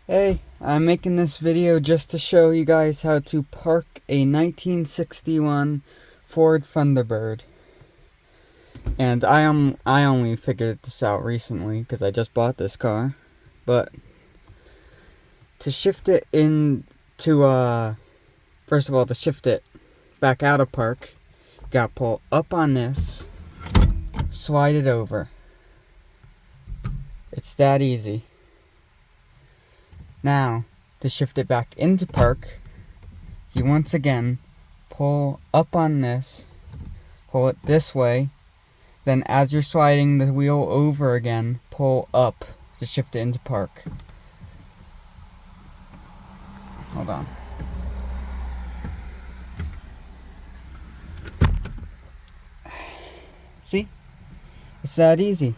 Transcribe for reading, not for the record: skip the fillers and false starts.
Hey, I'm making this video just to show you guys how to park a 1961 Ford Thunderbird. And I only figured this out recently because I just bought this car. But to shift it first of all, to shift it back out of park, you gotta pull up on this, slide it over. It's that easy. Now, to shift it back into park, you once again pull up on this, pull it this way, then as you're sliding the wheel over again, pull up to shift it into park. Hold on. See? It's that easy.